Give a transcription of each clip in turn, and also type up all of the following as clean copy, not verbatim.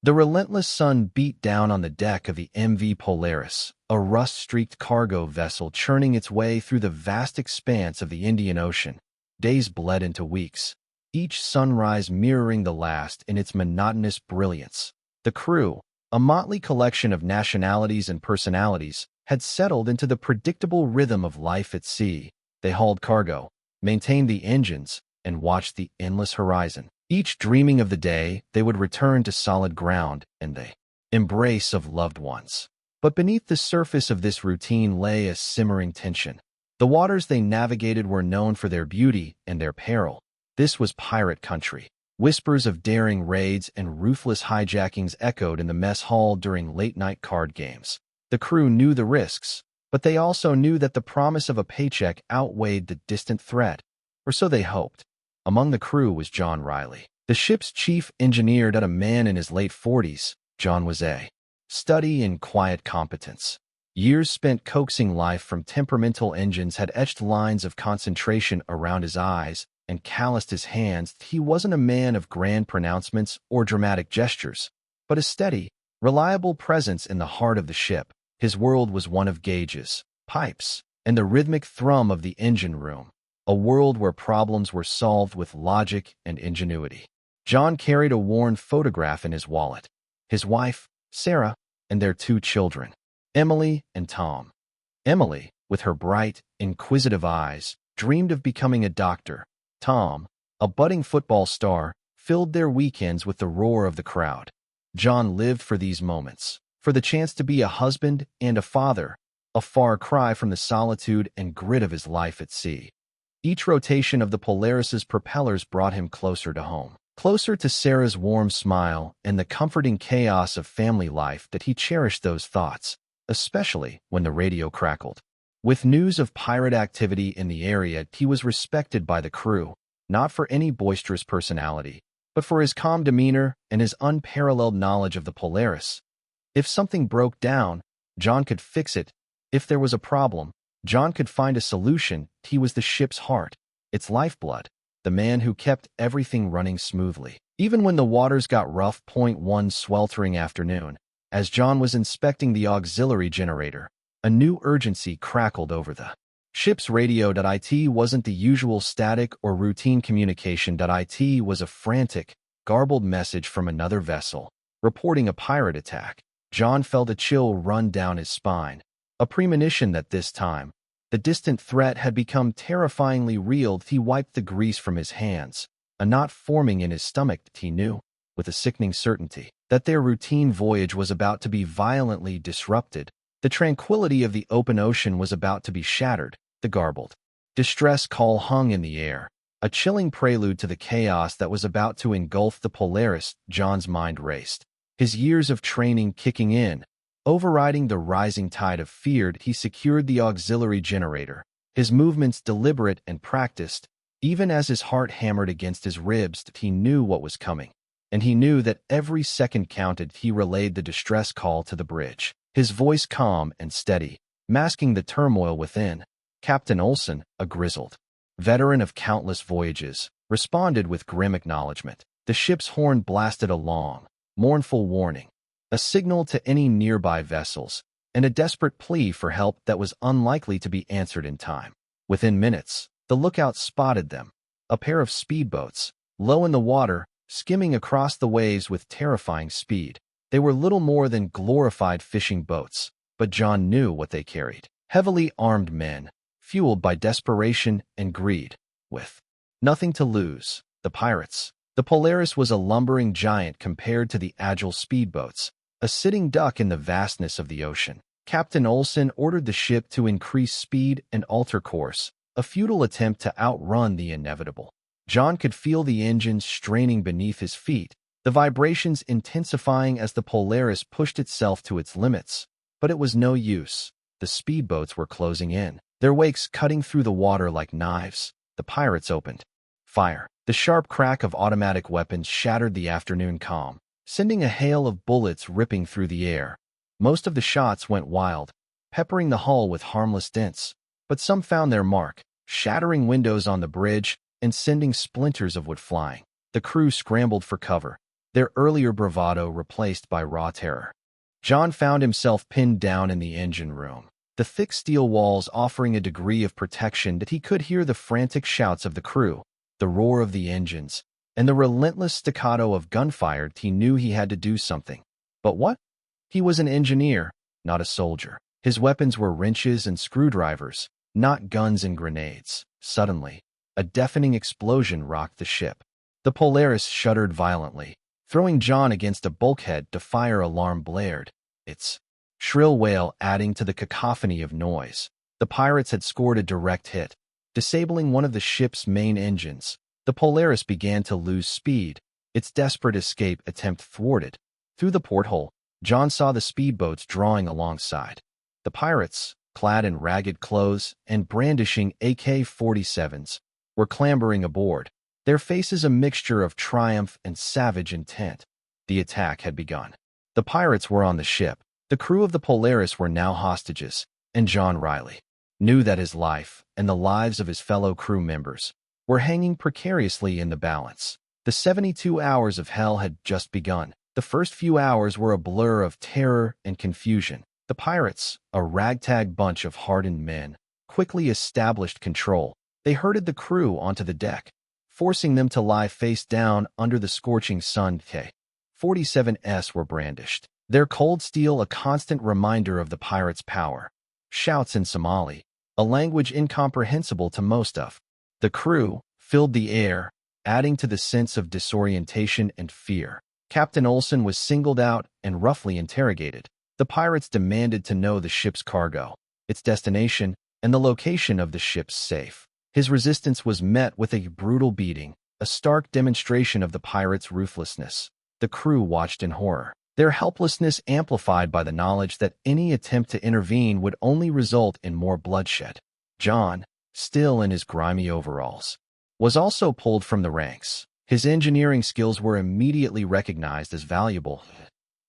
The relentless sun beat down on the deck of the MV Polaris, a rust-streaked cargo vessel churning its way through the vast expanse of the Indian Ocean. Days bled into weeks, each sunrise mirroring the last in its monotonous brilliance. The crew, a motley collection of nationalities and personalities, had settled into the predictable rhythm of life at sea. They hauled cargo, maintained the engines, and watched the endless horizon, each dreaming of the day they would return to solid ground and the embrace of loved ones. But beneath the surface of this routine lay a simmering tension. The waters they navigated were known for their beauty and their peril. This was pirate country. Whispers of daring raids and ruthless hijackings echoed in the mess hall during late-night card games. The crew knew the risks, but they also knew that the promise of a paycheck outweighed the distant threat, or so they hoped. Among the crew was John Riley, the ship's chief engineer, a man in his late 40s. John was a study in quiet competence. Years spent coaxing life from temperamental engines had etched lines of concentration around his eyes and calloused his hands. He wasn't a man of grand pronouncements or dramatic gestures, but a steady, reliable presence in the heart of the ship. His world was one of gauges, pipes, and the rhythmic thrum of the engine room, a world where problems were solved with logic and ingenuity. John carried a worn photograph in his wallet. His wife, Sarah, and their 2 children, Emily and Tom. Emily, with her bright, inquisitive eyes, dreamed of becoming a doctor. Tom, a budding football star, filled their weekends with the roar of the crowd. John lived for these moments, for the chance to be a husband and a father, a far cry from the solitude and grit of his life at sea. Each rotation of the Polaris's propellers brought him closer to home, closer to Sarah's warm smile and the comforting chaos of family life that he cherished. Those thoughts, especially when the radio crackled with news of pirate activity in the area. He was respected by the crew, not for any boisterous personality, but for his calm demeanor and his unparalleled knowledge of the Polaris. If something broke down, John could fix it. If there was a problem, John could find a solution. He was the ship's heart, its lifeblood, the man who kept everything running smoothly. Even when the waters got rough. One sweltering afternoon, as John was inspecting the auxiliary generator, a new urgency crackled over the ship's radio. It wasn't the usual static or routine communication. It was a frantic, garbled message from another vessel, reporting a pirate attack. John felt a chill run down his spine, a premonition that this time, the distant threat had become terrifyingly real. He wiped the grease from his hands, a knot forming in his stomach. He knew, with a sickening certainty, that their routine voyage was about to be violently disrupted. The tranquility of the open ocean was about to be shattered. The garbled distress call hung in the air, a chilling prelude to the chaos that was about to engulf the Polaris. John's mind raced, his years of training kicking in, overriding the rising tide of fear. He secured the auxiliary generator, his movements deliberate and practiced. Even as his heart hammered against his ribs, he knew what was coming, and he knew that every second counted. He relayed the distress call to the bridge, his voice calm and steady, masking the turmoil within. Captain Olson, a grizzled veteran of countless voyages, responded with grim acknowledgement. The ship's horn blasted a long, mournful warning, a signal to any nearby vessels, and a desperate plea for help that was unlikely to be answered in time. Within minutes, the lookout spotted them, a pair of speedboats, low in the water, skimming across the waves with terrifying speed. They were little more than glorified fishing boats, but John knew what they carried. Heavily armed men, fueled by desperation and greed, with nothing to lose. The pirates. The Polaris was a lumbering giant compared to the agile speedboats, a sitting duck in the vastness of the ocean. Captain Olson ordered the ship to increase speed and alter course, a futile attempt to outrun the inevitable. John could feel the engines straining beneath his feet, the vibrations intensifying as the Polaris pushed itself to its limits. But it was no use. The speedboats were closing in, their wakes cutting through the water like knives. The pirates opened fire. The sharp crack of automatic weapons shattered the afternoon calm, sending a hail of bullets ripping through the air. Most of the shots went wild, peppering the hull with harmless dents, but some found their mark, shattering windows on the bridge and sending splinters of wood flying. The crew scrambled for cover, their earlier bravado replaced by raw terror. John found himself pinned down in the engine room, the thick steel walls offering a degree of protection that he could hear the frantic shouts of the crew, the roar of the engines, and the relentless staccato of gunfire. He knew he had to do something. But what? He was an engineer, not a soldier. His weapons were wrenches and screwdrivers, not guns and grenades. Suddenly, a deafening explosion rocked the ship. The Polaris shuddered violently. Throwing John against a bulkhead, the fire alarm blared, its shrill wail adding to the cacophony of noise. The pirates had scored a direct hit, disabling one of the ship's main engines. The Polaris began to lose speed, its desperate escape attempt thwarted. Through the porthole, John saw the speedboats drawing alongside. The pirates, clad in ragged clothes and brandishing AK-47s, were clambering aboard, their faces a mixture of triumph and savage intent. The attack had begun. The pirates were on the ship. The crew of the Polaris were now hostages, and John Riley knew that his life and the lives of his fellow crew members were hanging precariously in the balance. The 72 hours of hell had just begun. The first few hours were a blur of terror and confusion. The pirates, a ragtag bunch of hardened men, quickly established control. They herded the crew onto the deck, forcing them to lie face down under the scorching sun. K-47s were brandished, their cold steel a constant reminder of the pirates' power. Shouts in Somali, a language incomprehensible to most of the crew, filled the air, adding to the sense of disorientation and fear. Captain Olson was singled out and roughly interrogated. The pirates demanded to know the ship's cargo, its destination, and the location of the ship's safe. His resistance was met with a brutal beating, a stark demonstration of the pirates' ruthlessness. The crew watched in horror, their helplessness amplified by the knowledge that any attempt to intervene would only result in more bloodshed. John, still in his grimy overalls, was also pulled from the ranks. His engineering skills were immediately recognized as valuable.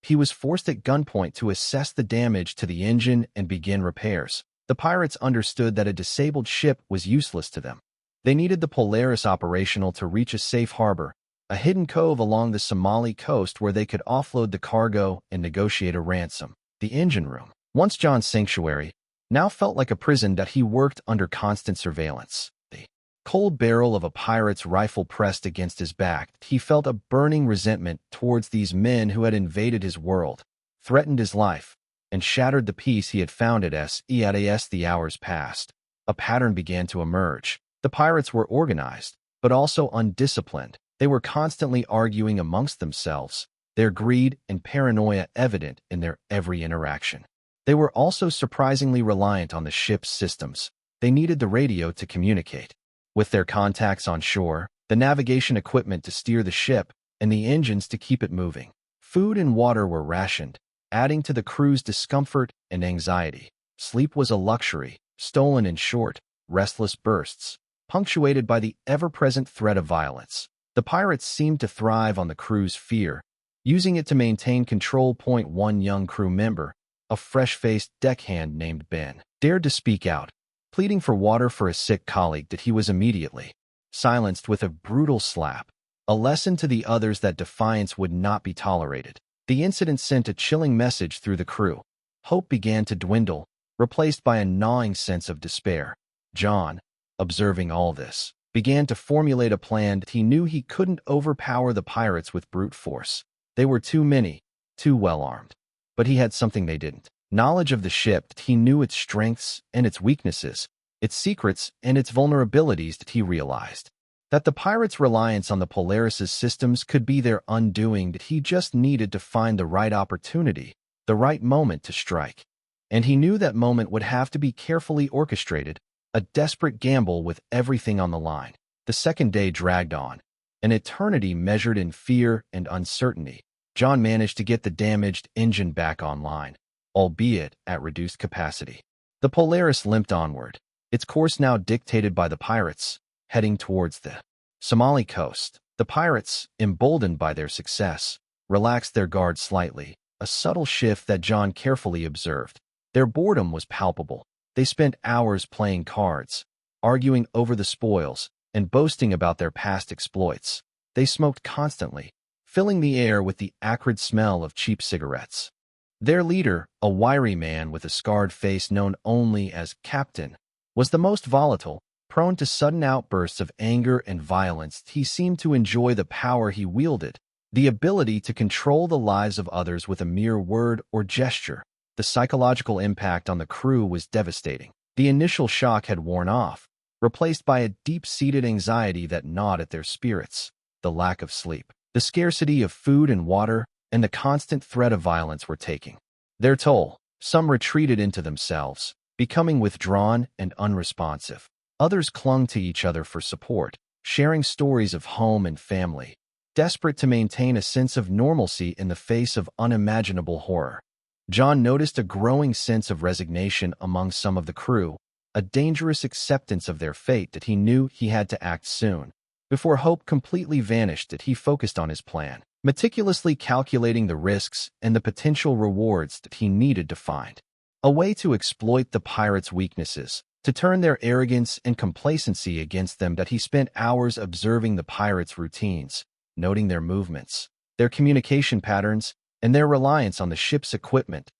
He was forced at gunpoint to assess the damage to the engine and begin repairs. The pirates understood that a disabled ship was useless to them. They needed the Polaris operational to reach a safe harbor, a hidden cove along the Somali coast where they could offload the cargo and negotiate a ransom. The engine room, once John's sanctuary, now felt like a prison that he worked under constant surveillance. The cold barrel of a pirate's rifle pressed against his back, he felt a burning resentment towards these men who had invaded his world, threatened his life, and shattered the peace he had founded. As the hours passed, a pattern began to emerge. The pirates were organized, but also undisciplined. They were constantly arguing amongst themselves, their greed and paranoia evident in their every interaction. They were also surprisingly reliant on the ship's systems. They needed the radio to communicate with their contacts on shore, the navigation equipment to steer the ship, and the engines to keep it moving. Food and water were rationed, adding to the crew's discomfort and anxiety. Sleep was a luxury, stolen in short, restless bursts, punctuated by the ever-present threat of violence. The pirates seemed to thrive on the crew's fear, using it to maintain control. One young crew member, a fresh-faced deckhand named Ben, dared to speak out, pleading for water for a sick colleague that he was immediately silenced with a brutal slap, a lesson to the others that defiance would not be tolerated. The incident sent a chilling message through the crew. Hope began to dwindle, replaced by a gnawing sense of despair. John, observing all this, began to formulate a plan that he knew he couldn't overpower the pirates with brute force. They were too many, too well-armed. But he had something they didn't. Knowledge of the ship. He knew its strengths and its weaknesses, its secrets and its vulnerabilities. That he realized that the pirates' reliance on the Polaris's systems could be their undoing. That he just needed to find the right opportunity, the right moment to strike. And he knew that moment would have to be carefully orchestrated, a desperate gamble with everything on the line. The second day dragged on, an eternity measured in fear and uncertainty. John managed to get the damaged engine back online, albeit at reduced capacity. The Polaris limped onward, its course now dictated by the pirates, heading towards the Somali coast. The pirates, emboldened by their success, relaxed their guard slightly, a subtle shift that John carefully observed. Their boredom was palpable. They spent hours playing cards, arguing over the spoils, and boasting about their past exploits. They smoked constantly, filling the air with the acrid smell of cheap cigarettes. Their leader, a wiry man with a scarred face known only as Captain, was the most volatile, prone to sudden outbursts of anger and violence. He seemed to enjoy the power he wielded, the ability to control the lives of others with a mere word or gesture. The psychological impact on the crew was devastating. The initial shock had worn off, replaced by a deep-seated anxiety that gnawed at their spirits. The lack of sleep, the scarcity of food and water, and the constant threat of violence were taking their toll. Some retreated into themselves, becoming withdrawn and unresponsive. Others clung to each other for support, sharing stories of home and family, desperate to maintain a sense of normalcy in the face of unimaginable horror. John noticed a growing sense of resignation among some of the crew, a dangerous acceptance of their fate that he knew he had to act soon. Before hope completely vanished, that he focused on his plan, meticulously calculating the risks and the potential rewards that he needed to find a way to exploit the pirates' weaknesses, to turn their arrogance and complacency against them. That he spent hours observing the pirates' routines, noting their movements, their communication patterns, and their reliance on the ship's equipment.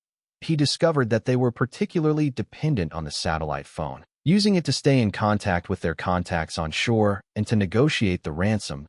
He discovered that they were particularly dependent on the satellite phone, using it to stay in contact with their contacts on shore and to negotiate the ransom.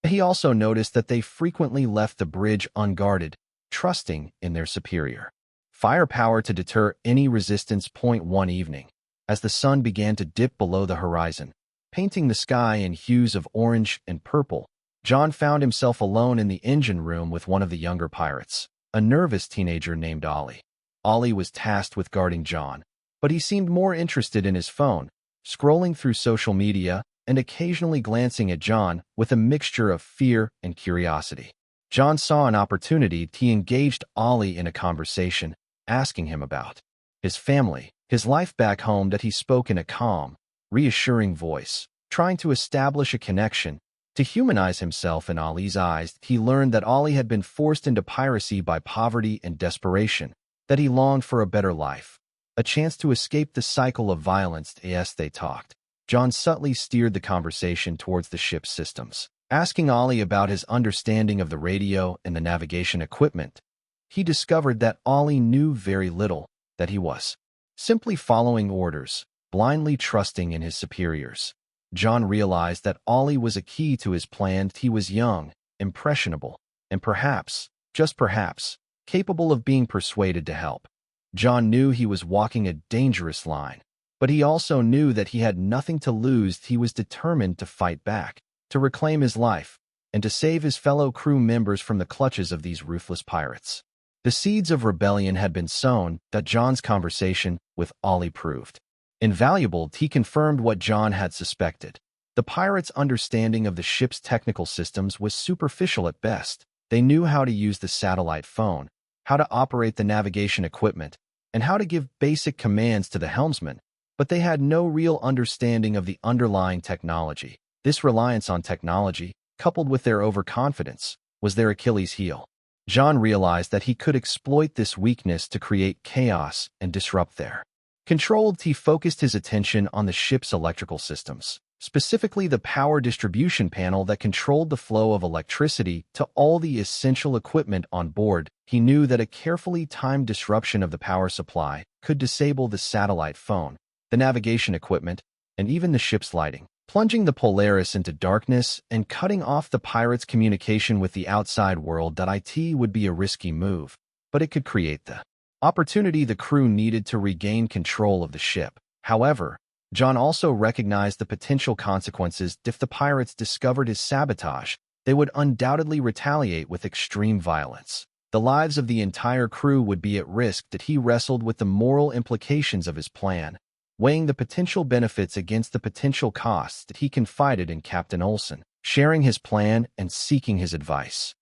He also noticed that they frequently left the bridge unguarded, trusting in their superior firepower to deter any resistance. One evening, as the sun began to dip below the horizon, painting the sky in hues of orange and purple, John found himself alone in the engine room with one of the younger pirates, a nervous teenager named Ollie. Ollie was tasked with guarding John, but he seemed more interested in his phone, scrolling through social media and occasionally glancing at John with a mixture of fear and curiosity. John saw an opportunity. He engaged Ollie in a conversation, asking him about his family, his life back home. That he spoke in a calm, reassuring voice, trying to establish a connection. To humanize himself in Ollie's eyes, he learned that Ollie had been forced into piracy by poverty and desperation, that he longed for a better life, a chance to escape the cycle of violence. As they talked, John subtly steered the conversation towards the ship's systems, asking Ollie about his understanding of the radio and the navigation equipment. He discovered that Ollie knew very little, that he was simply following orders, blindly trusting in his superiors. John realized that Ollie was a key to his plan. He was young, impressionable, and perhaps, just perhaps, capable of being persuaded to help. John knew he was walking a dangerous line, but he also knew that he had nothing to lose. He was determined to fight back, to reclaim his life, and to save his fellow crew members from the clutches of these ruthless pirates. The seeds of rebellion had been sown. That John's conversation with Ollie proved invaluable. He confirmed what John had suspected. The pirates' understanding of the ship's technical systems was superficial at best. They knew how to use the satellite phone, how to operate the navigation equipment, and how to give basic commands to the helmsman, but they had no real understanding of the underlying technology. This reliance on technology, coupled with their overconfidence, was their Achilles heel. John realized that he could exploit this weakness to create chaos and disrupt their controlled. He focused his attention on the ship's electrical systems, specifically the power distribution panel that controlled the flow of electricity to all the essential equipment on board. He knew that a carefully timed disruption of the power supply could disable the satellite phone, the navigation equipment, and even the ship's lighting, plunging the Polaris into darkness and cutting off the pirates' communication with the outside world. It would be a risky move, but it could create the opportunity the crew needed to regain control of the ship. However, John also recognized the potential consequences. If the pirates discovered his sabotage, they would undoubtedly retaliate with extreme violence. The lives of the entire crew would be at risk. That he wrestled with the moral implications of his plan, weighing the potential benefits against the potential costs. That he confided in Captain Olson, sharing his plan and seeking his advice.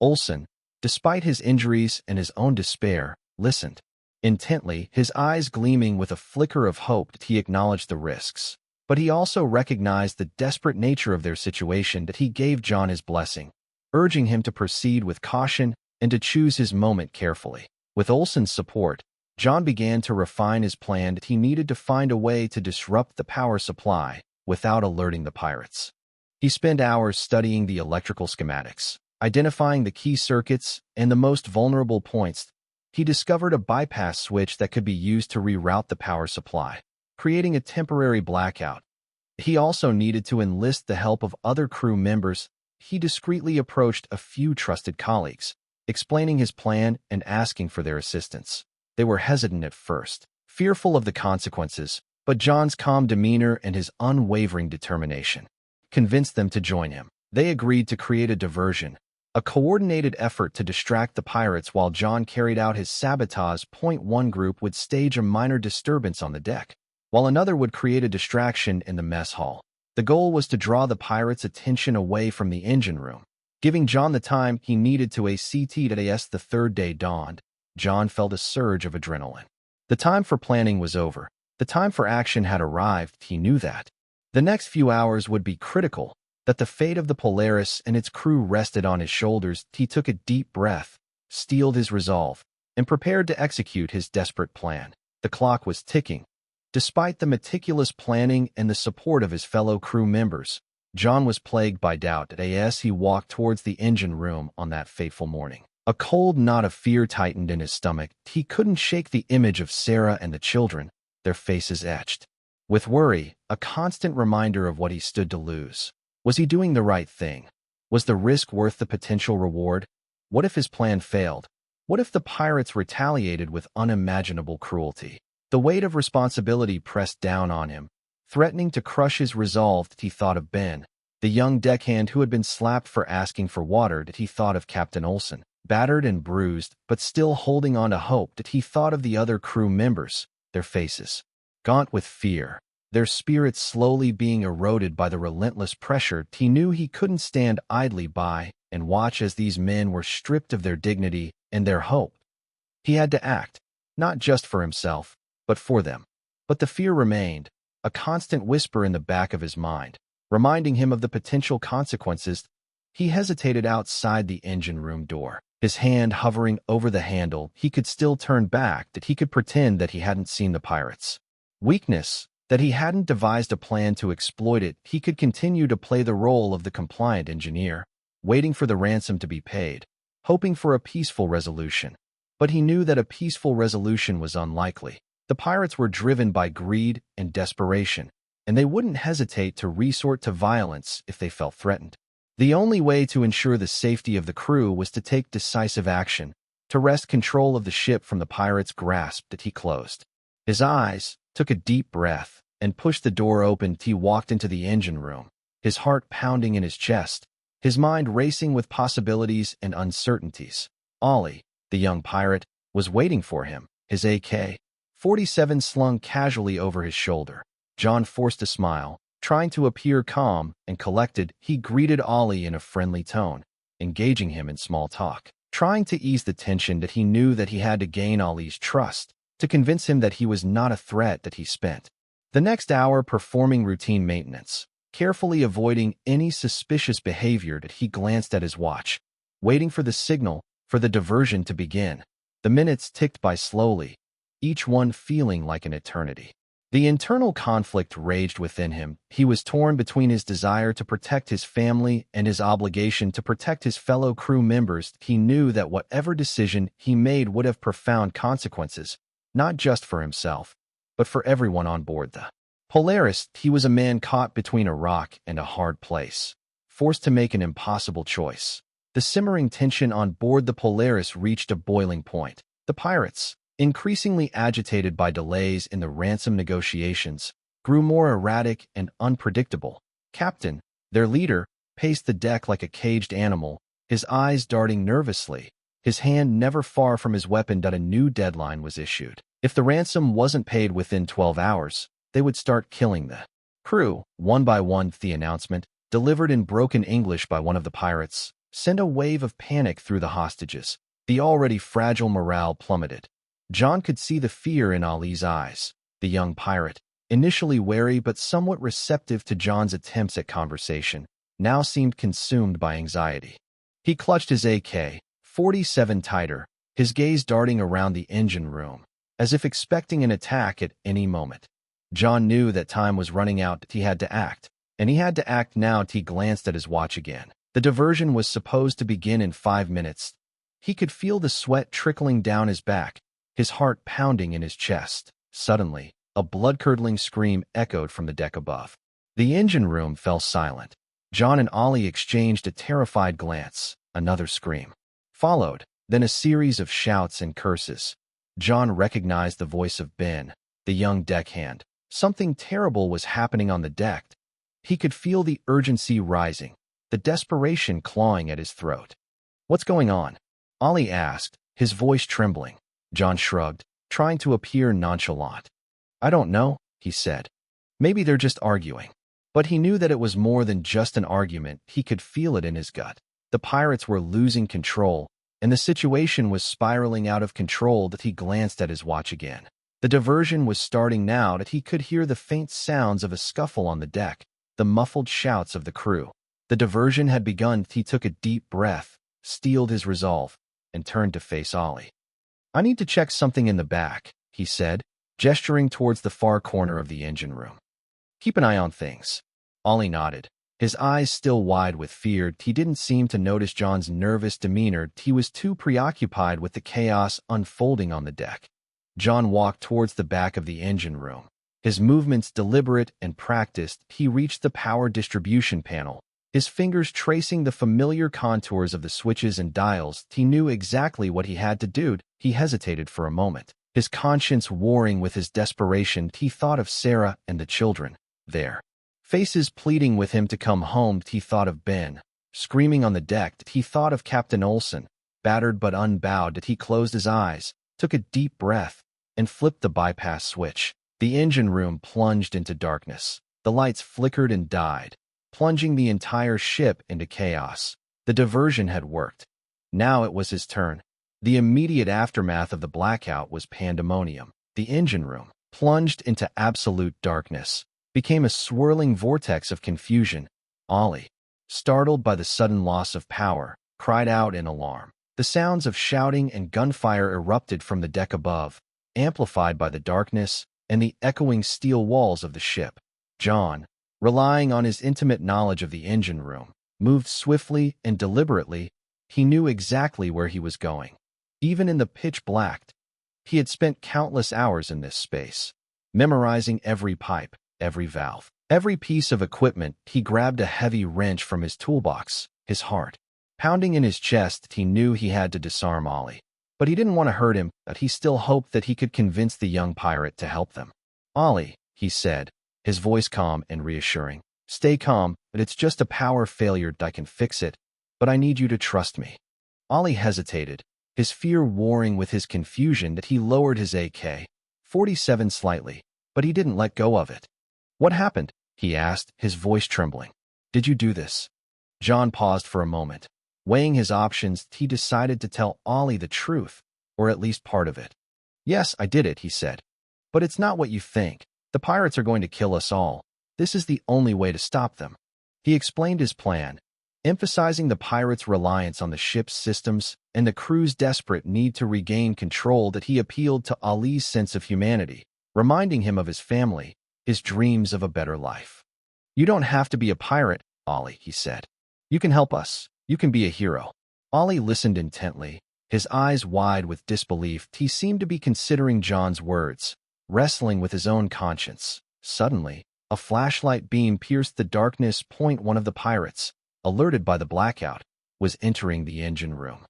Olson, despite his injuries and his own despair, listened intently, his eyes gleaming with a flicker of hope. That he acknowledged the risks, but he also recognized the desperate nature of their situation. That he gave John his blessing, urging him to proceed with caution and to choose his moment carefully. With Olson's support, John began to refine his plan. That he needed to find a way to disrupt the power supply without alerting the pirates. He spent hours studying the electrical schematics, Identifying the key circuits and the most vulnerable points, he discovered a bypass switch that could be used to reroute the power supply, creating a temporary blackout. He also needed to enlist the help of other crew members. He discreetly approached a few trusted colleagues, explaining his plan and asking for their assistance. They were hesitant at first, fearful of the consequences, but John's calm demeanor and his unwavering determination convinced them to join him. They agreed to create a diversion, a coordinated effort to distract the pirates while John carried out his sabotage. One group would stage a minor disturbance on the deck, while another would create a distraction in the mess hall. The goal was to draw the pirates' attention away from the engine room, giving John the time he needed to ACT. As the third day dawned, John felt a surge of adrenaline. The time for planning was over. The time for action had arrived. He knew that. The next few hours would be critical, that the fate of the Polaris and its crew rested on his shoulders. He took a deep breath, steeled his resolve, and prepared to execute his desperate plan. The clock was ticking. Despite the meticulous planning and the support of his fellow crew members, John was plagued by doubt as he walked towards the engine room on that fateful morning. A cold knot of fear tightened in his stomach. He couldn't shake the image of Sarah and the children, their faces etched with worry, a constant reminder of what he stood to lose. Was he doing the right thing? Was the risk worth the potential reward? What if his plan failed? What if the pirates retaliated with unimaginable cruelty? The weight of responsibility pressed down on him, threatening to crush his resolve. He thought of Ben, the young deckhand who had been slapped for asking for water. He thought of Captain Olson, battered and bruised, but still holding on to hope. He thought of the other crew members, their faces gaunt with fear, their spirits slowly being eroded by the relentless pressure. He knew he couldn't stand idly by and watch as these men were stripped of their dignity and their hope. He had to act, not just for himself, but for them. But the fear remained, a constant whisper in the back of his mind, reminding him of the potential consequences. He hesitated outside the engine room door, his hand hovering over the handle. He could still turn back, that he could pretend that he hadn't seen the pirates' weakness, that he hadn't devised a plan to exploit it. He could continue to play the role of the compliant engineer, waiting for the ransom to be paid, hoping for a peaceful resolution. But he knew that a peaceful resolution was unlikely. The pirates were driven by greed and desperation, and they wouldn't hesitate to resort to violence if they felt threatened. The only way to ensure the safety of the crew was to take decisive action, to wrest control of the ship from the pirates' grasp. That he closed his eyes, took a deep breath, and pushed the door open. He walked into the engine room, his heart pounding in his chest, his mind racing with possibilities and uncertainties. Ollie, the young pirate, was waiting for him, his AK-47 slung casually over his shoulder. John forced a smile, trying to appear calm and collected. He greeted Ollie in a friendly tone, engaging him in small talk, trying to ease the tension. That he knew that he had to gain Ollie's trust, to convince him that he was not a threat. That he spent the next hour performing routine maintenance, carefully avoiding any suspicious behavior. That he glanced at his watch, waiting for the signal for the diversion to begin. The minutes ticked by slowly, each one feeling like an eternity. The internal conflict raged within him. He was torn between his desire to protect his family and his obligation to protect his fellow crew members. He knew that whatever decision he made would have profound consequences, not just for himself, but for everyone on board the Polaris. He was a man caught between a rock and a hard place, forced to make an impossible choice. The simmering tension on board the Polaris reached a boiling point. The pirates, increasingly agitated by delays in the ransom negotiations, grew more erratic and unpredictable. Captain, their leader, paced the deck like a caged animal, his eyes darting nervously, his hand never far from his weapon. A new deadline was issued. If the ransom wasn't paid within 12 hours, they would start killing the crew, one by one. The announcement, delivered in broken English by one of the pirates, sent a wave of panic through the hostages. The already fragile morale plummeted. John could see the fear in Ollie's eyes. The young pirate, initially wary but somewhat receptive to John's attempts at conversation, now seemed consumed by anxiety. He clutched his AK-47 tighter, his gaze darting around the engine room, as if expecting an attack at any moment. John knew that time was running out. He had to act, and he had to act now. He glanced at his watch again. The diversion was supposed to begin in 5 minutes. He could feel the sweat trickling down his back, his heart pounding in his chest. Suddenly, a blood-curdling scream echoed from the deck above. The engine room fell silent. John and Ollie exchanged a terrified glance. Another scream followed, then a series of shouts and curses. John recognized the voice of Ben, the young deckhand. Something terrible was happening on the deck. He could feel the urgency rising, the desperation clawing at his throat. "What's going on?" Ollie asked, his voice trembling. John shrugged, trying to appear nonchalant. "I don't know," he said. "Maybe they're just arguing." But he knew that it was more than just an argument. He could feel it in his gut. The pirates were losing control, and the situation was spiraling out of control. That he glanced at his watch again. The diversion was starting now. That he could hear the faint sounds of a scuffle on the deck, the muffled shouts of the crew. The diversion had begun. He took a deep breath, steeled his resolve, and turned to face Ollie. "I need to check something in the back," he said, gesturing towards the far corner of the engine room. "Keep an eye on things." Ollie nodded, his eyes still wide with fear. He didn't seem to notice John's nervous demeanor. He was too preoccupied with the chaos unfolding on the deck. John walked towards the back of the engine room, his movements deliberate and practiced. He reached the power distribution panel, his fingers tracing the familiar contours of the switches and dials. He knew exactly what he had to do. He hesitated for a moment, his conscience warring with his desperation. He thought of Sarah and the children, their faces pleading with him to come home. He thought of Ben, screaming on the deck. He thought of Captain Olson, battered but unbowed. He closed his eyes, took a deep breath, and flipped the bypass switch. The engine room plunged into darkness. The lights flickered and died, plunging the entire ship into chaos. The diversion had worked. Now it was his turn. The immediate aftermath of the blackout was pandemonium. The engine room, plunged into absolute darkness, became a swirling vortex of confusion. Ollie, startled by the sudden loss of power, cried out in alarm. The sounds of shouting and gunfire erupted from the deck above, amplified by the darkness and the echoing steel walls of the ship. John, relying on his intimate knowledge of the engine room, moved swiftly and deliberately. He knew exactly where he was going. Even in the pitch black, he had spent countless hours in this space, memorizing every pipe, every valve, every piece of equipment. He grabbed a heavy wrench from his toolbox, his heart pounding in his chest. He knew he had to disarm Ollie, but he didn't want to hurt him. But he still hoped that he could convince the young pirate to help them. "Ollie," he said, his voice calm and reassuring. "Stay calm, but it's just a power failure. I can fix it, but I need you to trust me." Ollie hesitated, his fear warring with his confusion. That he lowered his AK-47 slightly, but he didn't let go of it. "What happened?" he asked, his voice trembling. "Did you do this?" John paused for a moment. Weighing his options, he decided to tell Ollie the truth, or at least part of it. "Yes, I did it," he said. "But it's not what you think. The pirates are going to kill us all. This is the only way to stop them." He explained his plan, emphasizing the pirates' reliance on the ship's systems and the crew's desperate need to regain control. That he appealed to Ollie's sense of humanity, reminding him of his family, his dreams of a better life. "You don't have to be a pirate, Ollie," he said. "You can help us. You can be a hero." Ollie listened intently, his eyes wide with disbelief. He seemed to be considering John's words, wrestling with his own conscience. Suddenly, a flashlight beam pierced the darkness. One of the pirates, alerted by the blackout, was entering the engine room.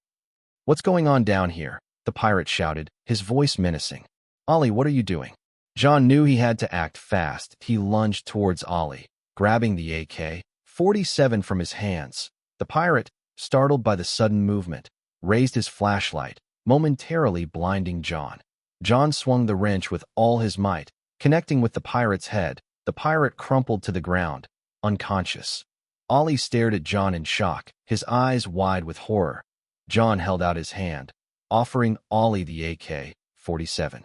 "What's going on down here?" the pirate shouted, his voice menacing. "Ollie, what are you doing?" John knew he had to act fast. He lunged towards Ollie, grabbing the AK-47 from his hands. The pirate, startled by the sudden movement, raised his flashlight, momentarily blinding John. John swung the wrench with all his might, connecting with the pirate's head. The pirate crumpled to the ground, unconscious. Ollie stared at John in shock, his eyes wide with horror. John held out his hand, offering Ollie the AK-47.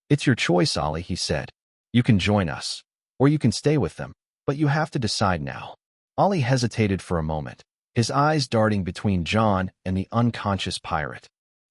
"It's your choice, Ollie," he said. "You can join us, or you can stay with them, but you have to decide now." Ollie hesitated for a moment, his eyes darting between John and the unconscious pirate.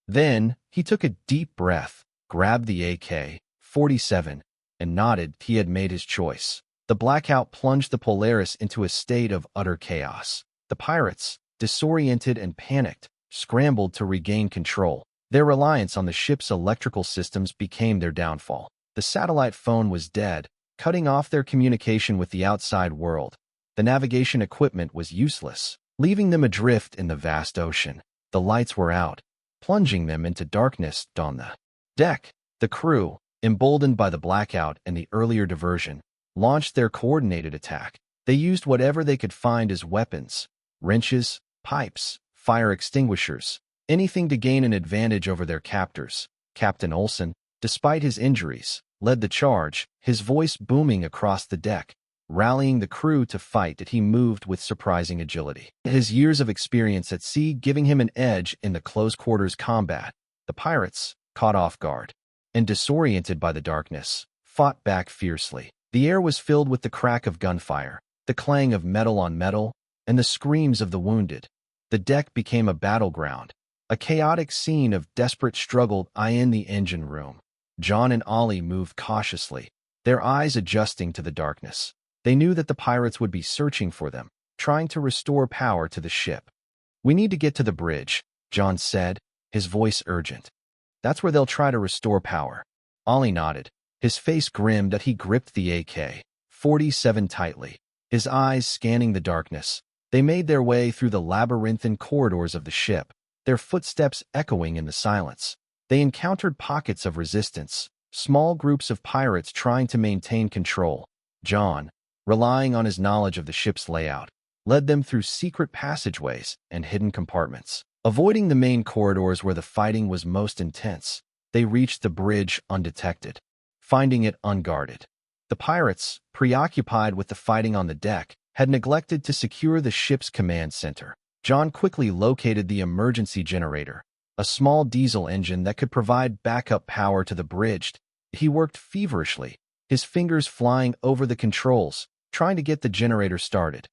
Then, he took a deep breath, grabbed the AK-47, and nodded. He had made his choice. The blackout plunged the Polaris into a state of utter chaos. The pirates, disoriented and panicked, scrambled to regain control. Their reliance on the ship's electrical systems became their downfall. The satellite phone was dead, cutting off their communication with the outside world. The navigation equipment was useless, leaving them adrift in the vast ocean. The lights were out, plunging them into darkness on the deck. The crew, emboldened by the blackout and the earlier diversion, launched their coordinated attack. They used whatever they could find as weapons: wrenches, pipes, fire extinguishers, anything to gain an advantage over their captors. Captain Olson, despite his injuries, led the charge, his voice booming across the deck, rallying the crew to fight that he moved with surprising agility. His years of experience at sea giving him an edge in the close-quarters combat. The pirates, caught off guard and disoriented by the darkness, fought back fiercely. The air was filled with the crack of gunfire, the clang of metal on metal, and the screams of the wounded. The deck became a battleground, a chaotic scene of desperate struggle. In the engine room, John and Ollie moved cautiously, their eyes adjusting to the darkness. They knew that the pirates would be searching for them, trying to restore power to the ship. "We need to get to the bridge," John said, his voice urgent. "That's where they'll try to restore power." Ollie nodded, his face grim as he gripped the AK-47 tightly, his eyes scanning the darkness. They made their way through the labyrinthine corridors of the ship, their footsteps echoing in the silence. They encountered pockets of resistance, small groups of pirates trying to maintain control. John, relying on his knowledge of the ship's layout, led them through secret passageways and hidden compartments. Avoiding the main corridors where the fighting was most intense, they reached the bridge undetected, finding it unguarded. The pirates, preoccupied with the fighting on the deck, had neglected to secure the ship's command center. John quickly located the emergency generator, a small diesel engine that could provide backup power to the bridge. He worked feverishly, his fingers flying over the controls, trying to get the generator started.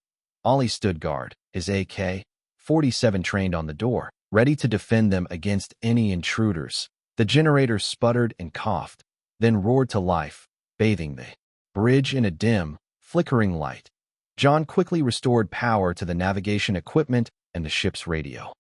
Ollie stood guard, his AK-47 trained on the door, ready to defend them against any intruders. The generator sputtered and coughed, then roared to life, bathing the bridge in a dim, flickering light. John quickly restored power to the navigation equipment and the ship's radio.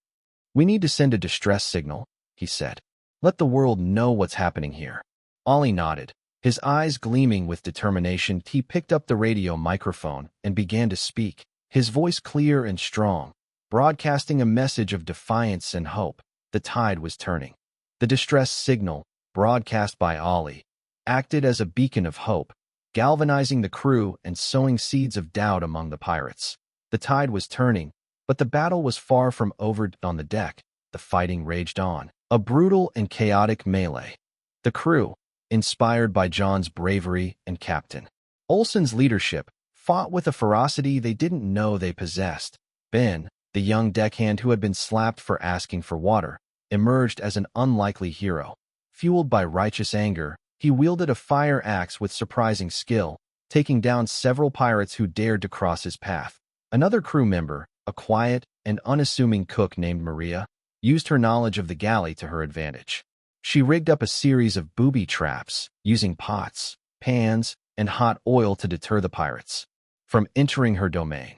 "We need to send a distress signal," he said. "Let the world know what's happening here." Ollie nodded, his eyes gleaming with determination. He picked up the radio microphone and began to speak, his voice clear and strong, broadcasting a message of defiance and hope. The tide was turning. The distress signal, broadcast by Ollie, acted as a beacon of hope, galvanizing the crew and sowing seeds of doubt among the pirates. The tide was turning, but the battle was far from over. On the deck, the fighting raged on, a brutal and chaotic melee. The crew, inspired by John's bravery and Captain Olson's leadership, fought with a ferocity they didn't know they possessed. Ben, the young deckhand who had been slapped for asking for water, emerged as an unlikely hero. Fueled by righteous anger, he wielded a fire axe with surprising skill, taking down several pirates who dared to cross his path. Another crew member, a quiet and unassuming cook named Maria, used her knowledge of the galley to her advantage. She rigged up a series of booby traps, using pots, pans, and hot oil to deter the pirates from entering her domain.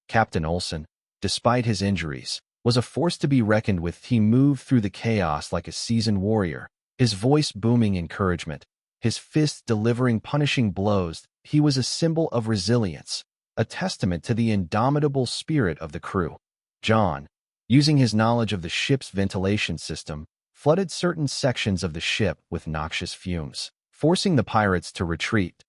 Captain Olson, despite his injuries, was a force to be reckoned with. He moved through the chaos like a seasoned warrior, his voice booming encouragement, his fists delivering punishing blows. He was a symbol of resilience, a testament to the indomitable spirit of the crew. John, using his knowledge of the ship's ventilation system, flooded certain sections of the ship with noxious fumes, forcing the pirates to retreat.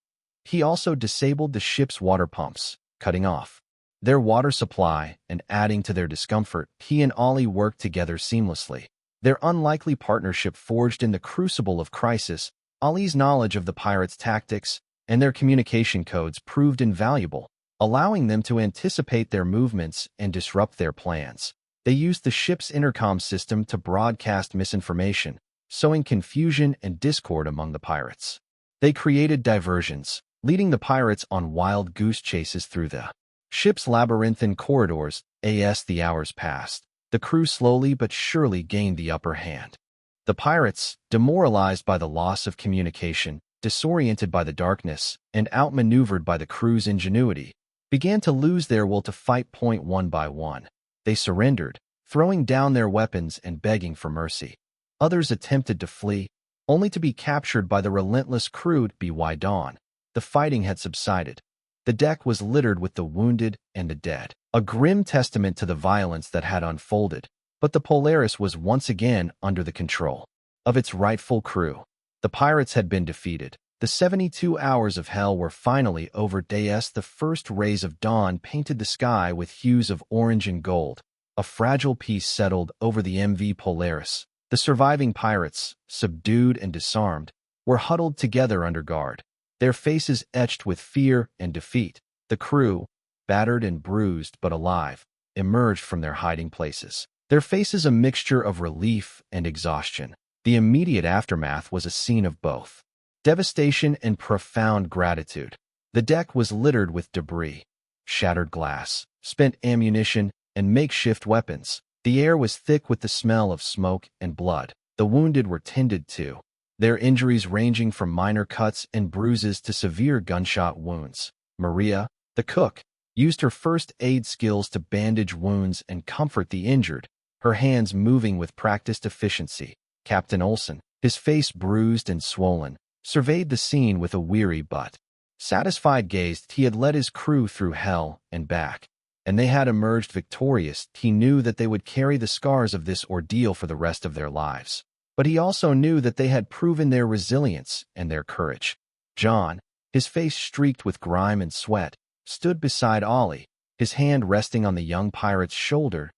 He also disabled the ship's water pumps, cutting off their water supply and adding to their discomfort. He and Ollie worked together seamlessly, their unlikely partnership forged in the crucible of crisis. Ollie's knowledge of the pirates' tactics and their communication codes proved invaluable, allowing them to anticipate their movements and disrupt their plans. They used the ship's intercom system to broadcast misinformation, sowing confusion and discord among the pirates. They created diversions, leading the pirates on wild goose chases through the ship's labyrinthine corridors. As the hours passed, the crew slowly but surely gained the upper hand. The pirates, demoralized by the loss of communication, disoriented by the darkness, and outmaneuvered by the crew's ingenuity, began to lose their will to fight. One by one, They surrendered, throwing down their weapons and begging for mercy. Others attempted to flee, only to be captured by the relentless crew. By dawn, the fighting had subsided. The deck was littered with the wounded and the dead, a grim testament to the violence that had unfolded. But the Polaris was once again under the control of its rightful crew. The pirates had been defeated. The 72 hours of hell were finally over. The first rays of dawn painted the sky with hues of orange and gold. A fragile peace settled over the MV Polaris. The surviving pirates, subdued and disarmed, were huddled together under guard, their faces etched with fear and defeat. The crew, battered and bruised but alive, emerged from their hiding places, their faces a mixture of relief and exhaustion. The immediate aftermath was a scene of both devastation and profound gratitude. The deck was littered with debris, shattered glass, spent ammunition, and makeshift weapons. The air was thick with the smell of smoke and blood. The wounded were tended to, their injuries ranging from minor cuts and bruises to severe gunshot wounds. Maria, the cook, used her first aid skills to bandage wounds and comfort the injured, her hands moving with practiced efficiency. Captain Olson, his face bruised and swollen, surveyed the scene with a weary but satisfied gaze. He had led his crew through hell and back, and they had emerged victorious. He knew that they would carry the scars of this ordeal for the rest of their lives. But he also knew that they had proven their resilience and their courage. John, his face streaked with grime and sweat, stood beside Ollie, his hand resting on the young pirate's shoulder.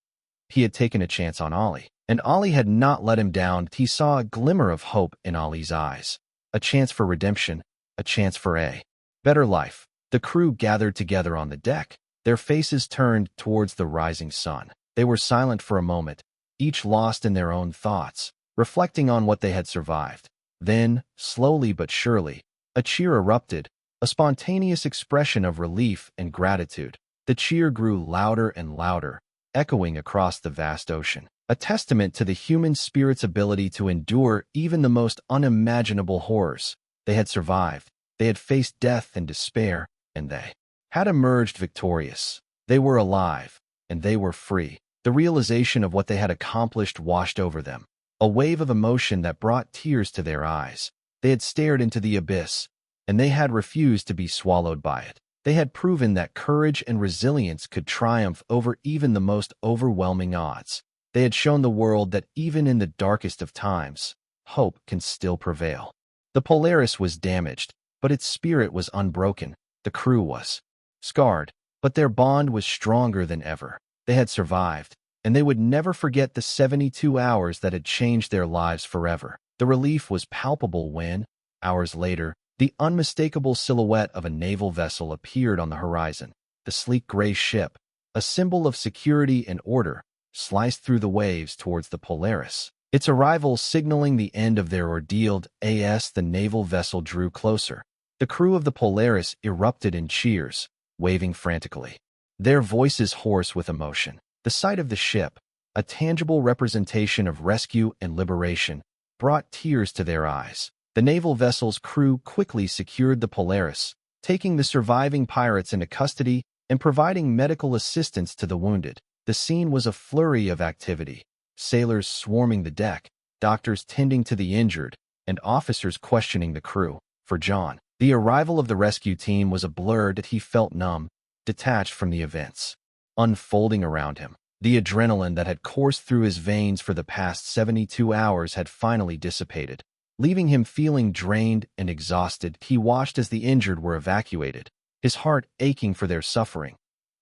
He had taken a chance on Ollie, and Ollie had not let him down. He saw a glimmer of hope in Ollie's eyes. A chance for redemption, a chance for a better life. The crew gathered together on the deck, their faces turned towards the rising sun. They were silent for a moment, each lost in their own thoughts, reflecting on what they had survived. Then, slowly but surely, a cheer erupted, a spontaneous expression of relief and gratitude. The cheer grew louder and louder, echoing across the vast ocean, a testament to the human spirit's ability to endure even the most unimaginable horrors. They had survived, they had faced death and despair, and they had emerged victorious. They were alive, and they were free. The realization of what they had accomplished washed over them, a wave of emotion that brought tears to their eyes. They had stared into the abyss, and they had refused to be swallowed by it. They had proven that courage and resilience could triumph over even the most overwhelming odds. They had shown the world that even in the darkest of times, hope can still prevail. The Polaris was damaged, but its spirit was unbroken. The crew was scarred, but their bond was stronger than ever. They had survived, and they would never forget the 72 hours that had changed their lives forever. The relief was palpable when, hours later, the unmistakable silhouette of a naval vessel appeared on the horizon. The sleek gray ship, a symbol of security and order, sliced through the waves towards the Polaris, its arrival signaling the end of their ordeal. As the naval vessel drew closer, the crew of the Polaris erupted in cheers, waving frantically, their voices hoarse with emotion. The sight of the ship, a tangible representation of rescue and liberation, brought tears to their eyes. The naval vessel's crew quickly secured the Polaris, taking the surviving pirates into custody and providing medical assistance to the wounded. The scene was a flurry of activity, sailors swarming the deck, doctors tending to the injured, and officers questioning the crew. For John, the arrival of the rescue team was a blur that he felt numb, detached from the events unfolding around him. The adrenaline that had coursed through his veins for the past 72 hours had finally dissipated, leaving him feeling drained and exhausted. He watched as the injured were evacuated, his heart aching for their suffering.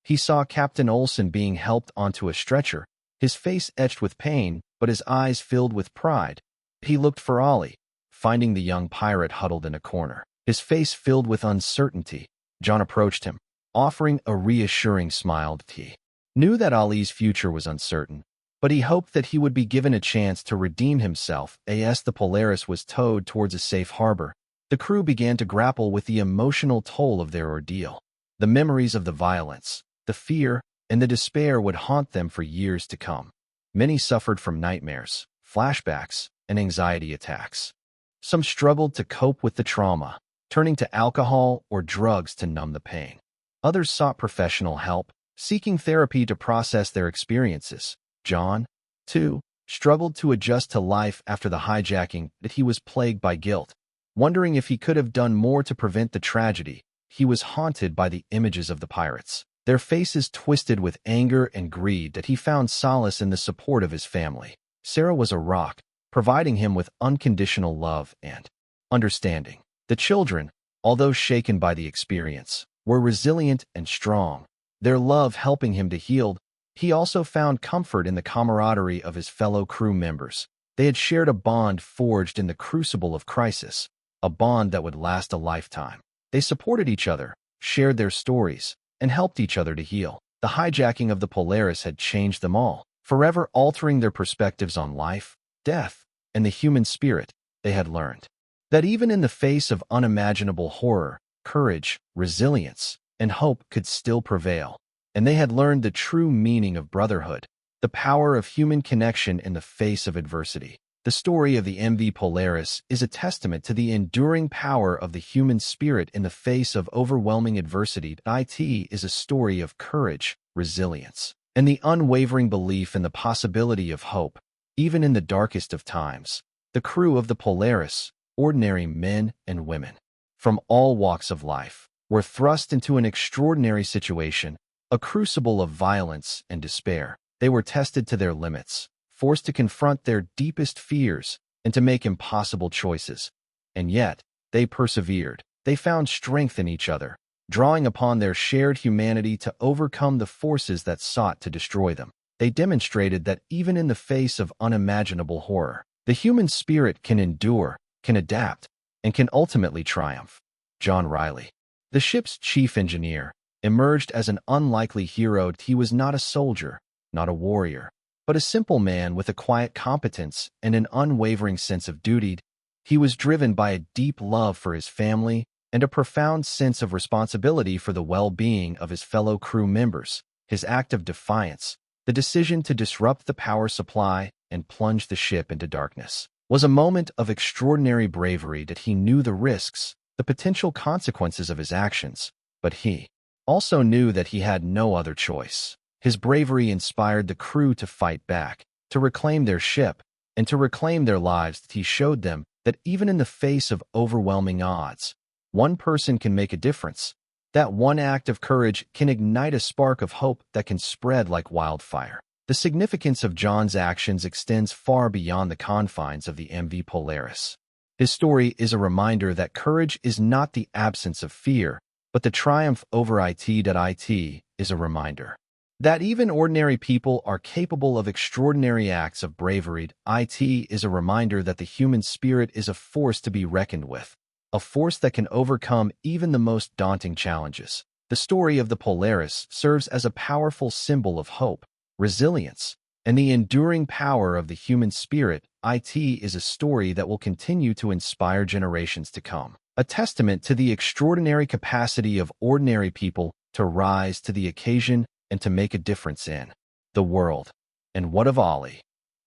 He saw Captain Olson being helped onto a stretcher, his face etched with pain, but his eyes filled with pride. He looked for Ollie, finding the young pirate huddled in a corner, his face filled with uncertainty. John approached him, offering a reassuring smile. He knew that Ollie's future was uncertain, but he hoped that he would be given a chance to redeem himself. As the Polaris was towed towards a safe harbor, the crew began to grapple with the emotional toll of their ordeal. The memories of the violence, the fear, and the despair would haunt them for years to come. Many suffered from nightmares, flashbacks, and anxiety attacks. Some struggled to cope with the trauma, turning to alcohol or drugs to numb the pain. Others sought professional help, seeking therapy to process their experiences. John, too, struggled to adjust to life after the hijacking, that he was plagued by guilt. Wondering if he could have done more to prevent the tragedy, he was haunted by the images of the pirates, their faces twisted with anger and greed, that he found solace in the support of his family. Sarah was a rock, providing him with unconditional love and understanding. The children, although shaken by the experience, were resilient and strong, their love helping him to heal. He also found comfort in the camaraderie of his fellow crew members. They had shared a bond forged in the crucible of crisis, a bond that would last a lifetime. They supported each other, shared their stories, and helped each other to heal. The hijacking of the Polaris had changed them all, forever altering their perspectives on life, death, and the human spirit. They had learned that even in the face of unimaginable horror, courage, resilience, and hope could still prevail. And they had learned the true meaning of brotherhood, the power of human connection in the face of adversity. The story of the MV Polaris is a testament to the enduring power of the human spirit in the face of overwhelming adversity. It is a story of courage, resilience, and the unwavering belief in the possibility of hope, even in the darkest of times. The crew of the Polaris, ordinary men and women, from all walks of life, were thrust into an extraordinary situation, a crucible of violence and despair. They were tested to their limits, forced to confront their deepest fears and to make impossible choices. And yet, they persevered. They found strength in each other, drawing upon their shared humanity to overcome the forces that sought to destroy them. They demonstrated that even in the face of unimaginable horror, the human spirit can endure, can adapt, and can ultimately triumph. John Riley, the ship's chief engineer, emerged as an unlikely hero. He was not a soldier, not a warrior, but a simple man with a quiet competence and an unwavering sense of duty. He was driven by a deep love for his family and a profound sense of responsibility for the well-being of his fellow crew members. His act of defiance, the decision to disrupt the power supply and plunge the ship into darkness, was a moment of extraordinary bravery. That he knew the risks, the potential consequences of his actions, but he also knew that he had no other choice. His bravery inspired the crew to fight back, to reclaim their ship, and to reclaim their lives. He showed them that even in the face of overwhelming odds, one person can make a difference. That one act of courage can ignite a spark of hope that can spread like wildfire. The significance of John's actions extends far beyond the confines of the MV Polaris. His story is a reminder that courage is not the absence of fear, but the triumph over it. It is a reminder that even ordinary people are capable of extraordinary acts of bravery. It is a reminder that the human spirit is a force to be reckoned with, a force that can overcome even the most daunting challenges. The story of the Polaris serves as a powerful symbol of hope, resilience, and the enduring power of the human spirit. It is a story that will continue to inspire generations to come, a testament to the extraordinary capacity of ordinary people to rise to the occasion and to make a difference in the world. And what of Ali?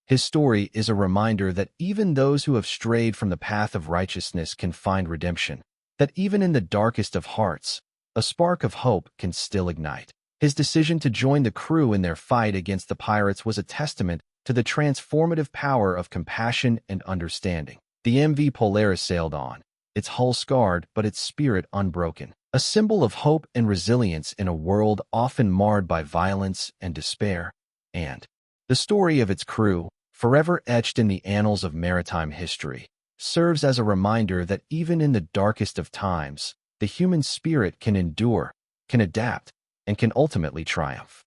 His story is a reminder that even those who have strayed from the path of righteousness can find redemption, that even in the darkest of hearts, a spark of hope can still ignite. His decision to join the crew in their fight against the pirates was a testament to the transformative power of compassion and understanding. The MV Polaris sailed on, its hull scarred but its spirit unbroken, a symbol of hope and resilience in a world often marred by violence and despair. And the story of its crew, forever etched in the annals of maritime history, serves as a reminder that even in the darkest of times, the human spirit can endure, can adapt, and can ultimately triumph.